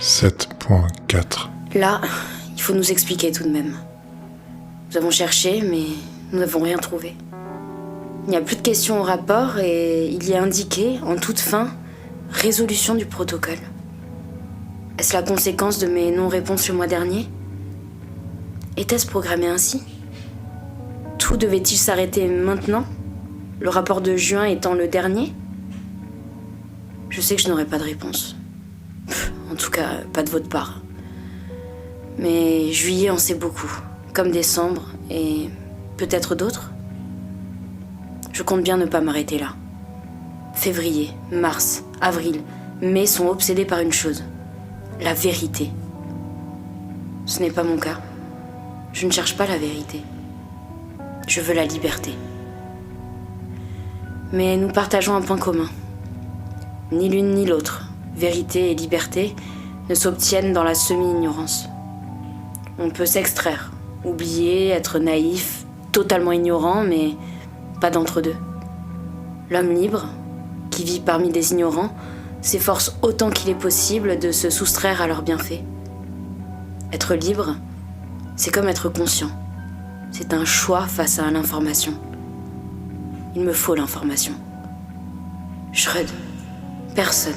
7.4. Là, il faut nous expliquer tout de même. Nous avons cherché, mais nous n'avons rien trouvé. Il n'y a plus de questions au rapport et il y est indiqué, en toute fin, résolution du protocole. Est-ce la conséquence de mes non-réponses le mois dernier? Était-ce programmé ainsi? Tout devait-il s'arrêter maintenant? Le rapport de juin étant le dernier? Je sais que je n'aurai pas de réponse. En tout cas, pas de votre part. Mais juillet en sait beaucoup, comme décembre et peut-être d'autres. Je compte bien ne pas m'arrêter là. Février, mars, avril, mai sont obsédés par une chose, la vérité. Ce n'est pas mon cas. Je ne cherche pas la vérité. Je veux la liberté. Mais nous partageons un point commun. Ni l'une ni l'autre, vérité et liberté, ne s'obtiennent dans la semi-ignorance. On peut s'extraire, oublier, être naïf, totalement ignorant, mais pas d'entre-deux. L'homme libre, qui vit parmi des ignorants, s'efforce autant qu'il est possible de se soustraire à leurs bienfaits. Être libre, c'est comme être conscient. C'est un choix face à l'information. Il me faut l'information. Schröd, personne,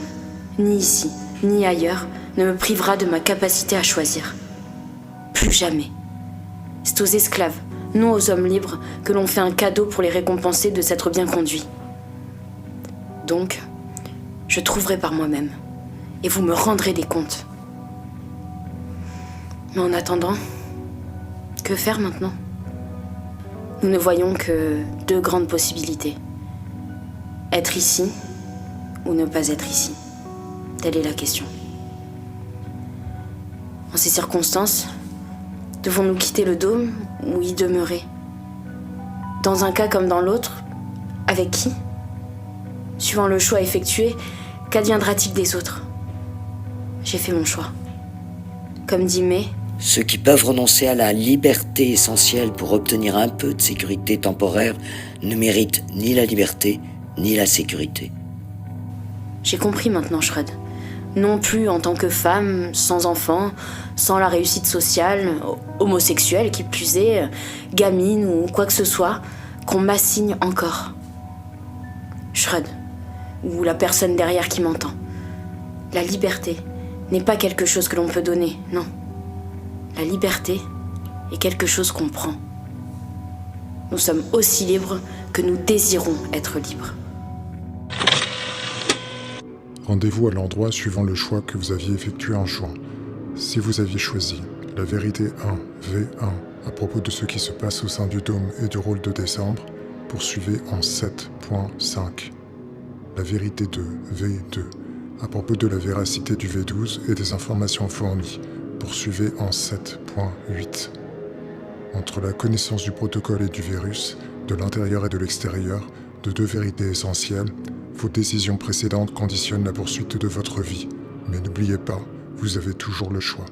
ni ici, ni ailleurs, ne me privera de ma capacité à choisir. Plus jamais. C'est aux esclaves, non aux hommes libres, que l'on fait un cadeau pour les récompenser de s'être bien conduits. Donc, je trouverai par moi-même, et vous me rendrez des comptes. Mais en attendant, que faire maintenant? Nous ne voyons que deux grandes possibilités. Être ici ou ne pas être ici. Telle est la question. En ces circonstances, devons-nous quitter le dôme ou y demeurer? Dans un cas comme dans l'autre, avec qui? Suivant le choix effectué, qu'adviendra-t-il des autres? J'ai fait mon choix. Comme dit May, ceux qui peuvent renoncer à la liberté essentielle pour obtenir un peu de sécurité temporaire ne méritent ni la liberté, ni la sécurité. J'ai compris maintenant, Schröd. Non plus en tant que femme, sans enfant, sans la réussite sociale, homosexuelle qui plus est, gamine ou quoi que ce soit, qu'on m'assigne encore. Schröd, ou la personne derrière qui m'entend. La liberté n'est pas quelque chose que l'on peut donner, non. La liberté est quelque chose qu'on prend. Nous sommes aussi libres que nous désirons être libres. Rendez-vous à l'endroit suivant le choix que vous aviez effectué en juin. Si vous aviez choisi la vérité 1, V1, à propos de ce qui se passe au sein du dôme et du rôle de décembre, poursuivez en 7.5. La vérité 2, V2, à propos de la véracité du V12 et des informations fournies, poursuivez en 7.8. Entre la connaissance du protocole et du virus, de l'intérieur et de l'extérieur, de deux vérités essentielles, vos décisions précédentes conditionnent la poursuite de votre vie. Mais n'oubliez pas, vous avez toujours le choix.